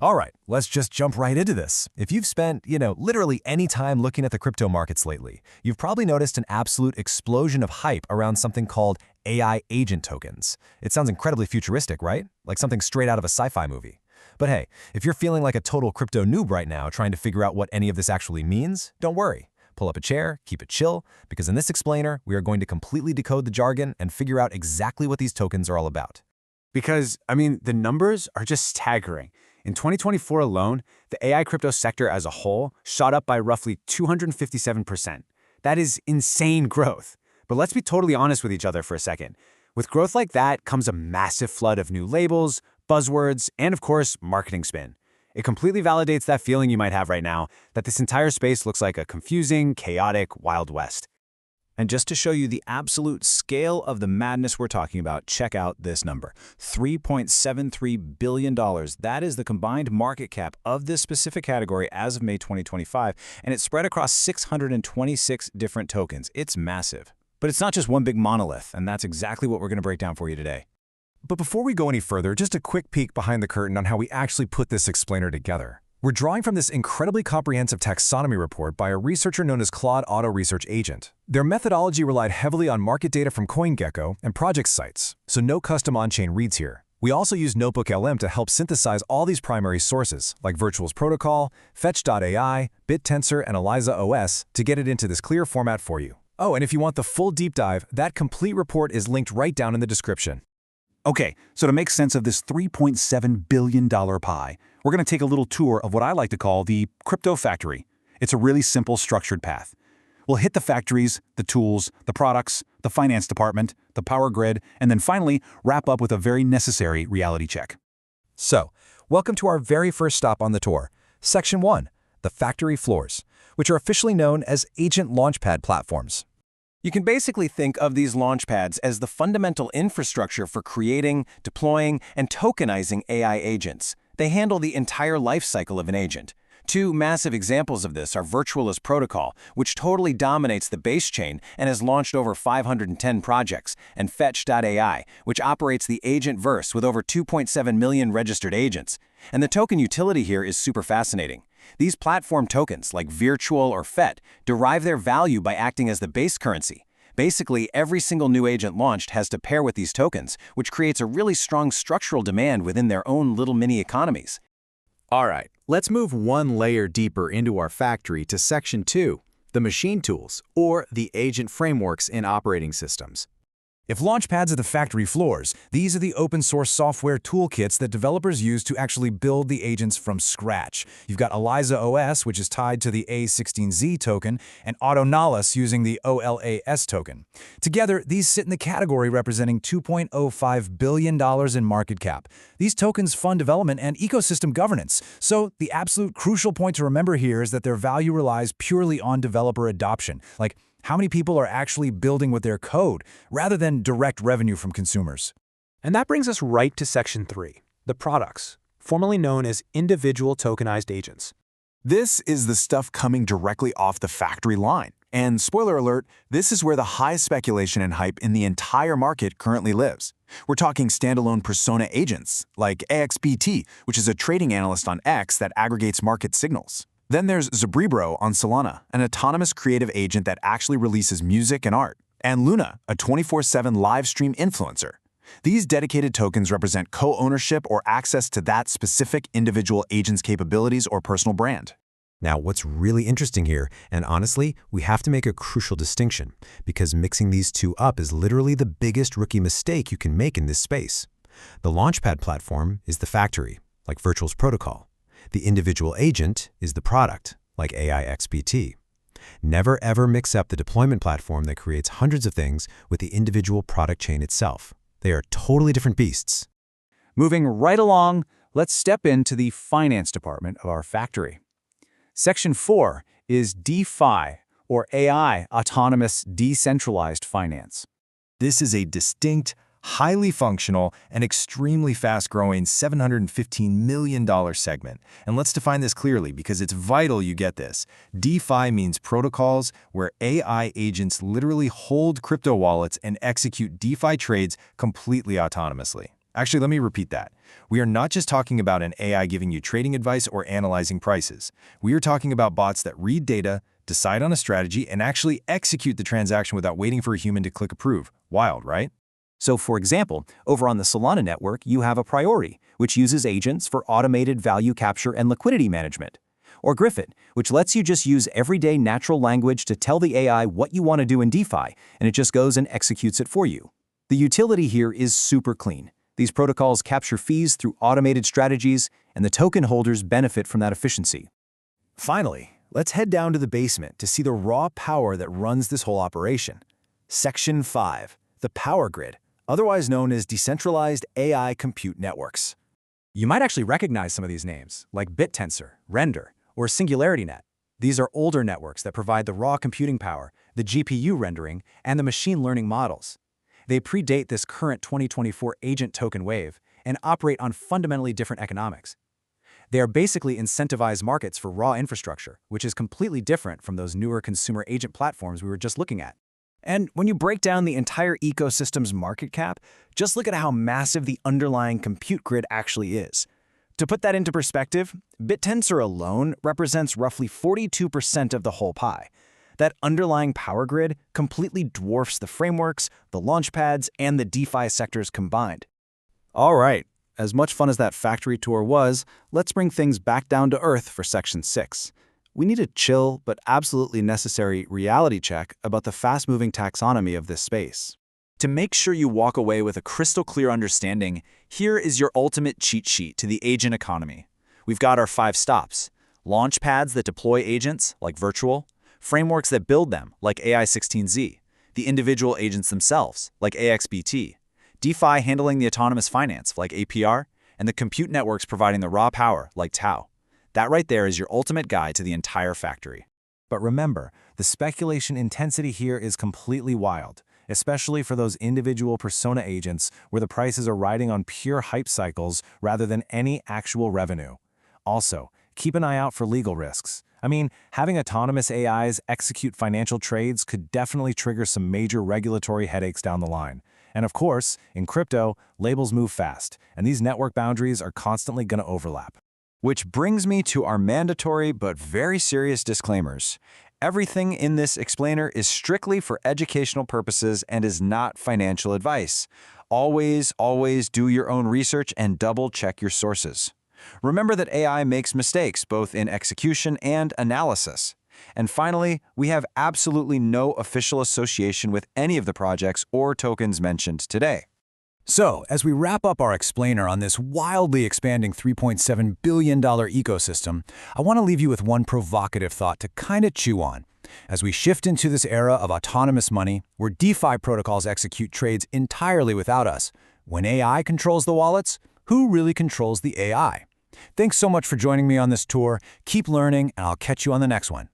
All right, let's just jump right into this. If you've spent, literally any time looking at the crypto markets lately, you've probably noticed an absolute explosion of hype around something called AI agent tokens. It sounds incredibly futuristic, right? Like something straight out of a sci-fi movie. But hey, if you're feeling like a total crypto noob right now trying to figure out what any of this actually means, don't worry. Pull up a chair, keep it chill, because in this explainer, we are going to completely decode the jargon and figure out exactly what these tokens are all about. Because, the numbers are just staggering. In 2024 alone, the AI crypto sector as a whole shot up by roughly 257%. That is insane growth. But let's be totally honest with each other for a second. With growth like that comes a massive flood of new labels, buzzwords, and of course, marketing spin. It completely validates that feeling you might have right now that this entire space looks like a confusing, chaotic Wild West. And just to show you the absolute scale of the madness we're talking about, check out this number. $3.73 billion. That is the combined market cap of this specific category as of May 2025, and it's spread across 626 different tokens. It's massive. But it's not just one big monolith, and that's exactly what we're going to break down for you today. But before we go any further, just a quick peek behind the curtain on how we actually put this explainer together. We're drawing from this incredibly comprehensive taxonomy report by a researcher known as Claude Auto Research Agent. Their methodology relied heavily on market data from CoinGecko and project sites, so no custom on-chain reads here. We also use NotebookLM to help synthesize all these primary sources, like Virtual's protocol, Fetch.ai, BitTensor, and ELIZA OS, to get it into this clear format for you. Oh, and if you want the full deep dive, that complete report is linked right down in the description. Okay, so to make sense of this $3.7 billion pie, we're going to take a little tour of what I like to call the crypto factory. It's a really simple, structured path. We'll hit the factories, the tools, the products, the finance department, the power grid, and then finally wrap up with a very necessary reality check. So, welcome to our very first stop on the tour, Section 1, the factory floors, which are officially known as agent launchpad platforms. You can basically think of these launchpads as the fundamental infrastructure for creating, deploying, and tokenizing AI agents. They handle the entire life cycle of an agent. Two massive examples of this are Virtual's protocol, which totally dominates the base chain and has launched over 510 projects, and Fetch.ai, which operates the agent verse with over 2.7 million registered agents. And the token utility here is super fascinating. These platform tokens, like Virtual or FET, derive their value by acting as the base currency. Basically, every single new agent launched has to pair with these tokens, which creates a really strong structural demand within their own little mini economies. All right, let's move one layer deeper into our factory to Section 2, the machine tools, or the agent frameworks in operating systems. If launchpads are the factory floors, these are the open-source software toolkits that developers use to actually build the agents from scratch. You've got ELIZA OS, which is tied to the A16Z token, and Autonalis using the OLAS token. Together, these sit in the category representing $2.05 billion in market cap. These tokens fund development and ecosystem governance, so the absolute crucial point to remember here is that their value relies purely on developer adoption, like how many people are actually building with their code, rather than direct revenue from consumers. And that brings us right to Section 3, the products, formerly known as individual tokenized agents. This is the stuff coming directly off the factory line. And spoiler alert, this is where the highest speculation and hype in the entire market currently lives. We're talking standalone persona agents, like AXBT, which is a trading analyst on X that aggregates market signals. Then there's Zerbrebro on Solana, an autonomous creative agent that actually releases music and art. And Luna, a 24/7 live stream influencer. These dedicated tokens represent co-ownership or access to that specific individual agent's capabilities or personal brand. Now, what's really interesting here, and honestly, we have to make a crucial distinction, because mixing these two up is literally the biggest rookie mistake you can make in this space. The Launchpad platform is the factory, like Virtual's protocol. The individual agent is the product, like AIXBT. Never ever mix up the deployment platform that creates hundreds of things with the individual product chain itself. They are totally different beasts. Moving right along, let's step into the finance department of our factory. Section 4 is DeFi, or AI, Autonomous Decentralized Finance. This is a distinct, highly functional, and extremely fast-growing $715 million segment. And let's define this clearly because it's vital you get this. DeFi means protocols where AI agents literally hold crypto wallets and execute DeFi trades completely autonomously. Actually, let me repeat that. We are not just talking about an AI giving you trading advice or analyzing prices. We are talking about bots that read data, decide on a strategy, and actually execute the transaction without waiting for a human to click approve. Wild, right? So for example, over on the Solana network, you have a Priority, which uses agents for automated value capture and liquidity management. Or Griffin, which lets you just use everyday natural language to tell the AI what you want to do in DeFi, and it just goes and executes it for you. The utility here is super clean. These protocols capture fees through automated strategies, and the token holders benefit from that efficiency. Finally, let's head down to the basement to see the raw power that runs this whole operation. Section 5, the power grid, otherwise known as Decentralized AI Compute Networks. You might actually recognize some of these names, like BitTensor, Render, or SingularityNet. These are older networks that provide the raw computing power, the GPU rendering, and the machine learning models. They predate this current 2024 agent token wave and operate on fundamentally different economics. They are basically incentivized markets for raw infrastructure, which is completely different from those newer consumer agent platforms we were just looking at. And when you break down the entire ecosystem's market cap, just look at how massive the underlying compute grid actually is. To put that into perspective, BitTensor alone represents roughly 42% of the whole pie. That underlying power grid completely dwarfs the frameworks, the launchpads, and the DeFi sectors combined. All right, as much fun as that factory tour was, let's bring things back down to earth for Section 6. We need a chill but absolutely necessary reality check about the fast-moving taxonomy of this space. To make sure you walk away with a crystal clear understanding, here is your ultimate cheat sheet to the agent economy. We've got our 5 stops: launchpads that deploy agents, like Virtual; frameworks that build them, like AI16Z; the individual agents themselves, like AXBT; DeFi handling the autonomous finance, like APR; and the compute networks providing the raw power, like Tau. That right there is your ultimate guide to the entire factory. But remember, the speculation intensity here is completely wild, especially for those individual persona agents where the prices are riding on pure hype cycles rather than any actual revenue. Also, keep an eye out for legal risks. I mean, having autonomous AIs execute financial trades could definitely trigger some major regulatory headaches down the line. And of course, in crypto, labels move fast, and these network boundaries are constantly going to overlap. Which brings me to our mandatory but very serious disclaimers. Everything in this explainer is strictly for educational purposes and is not financial advice. Always do your own research and double-check your sources. Remember that AI makes mistakes both in execution and analysis. And finally, we have absolutely no official association with any of the projects or tokens mentioned today. So, as we wrap up our explainer on this wildly expanding $3.7 billion ecosystem, I want to leave you with one provocative thought to kind of chew on. As we shift into this era of autonomous money, where DeFi protocols execute trades entirely without us, when AI controls the wallets, who really controls the AI? Thanks so much for joining me on this tour. Keep learning, and I'll catch you on the next one.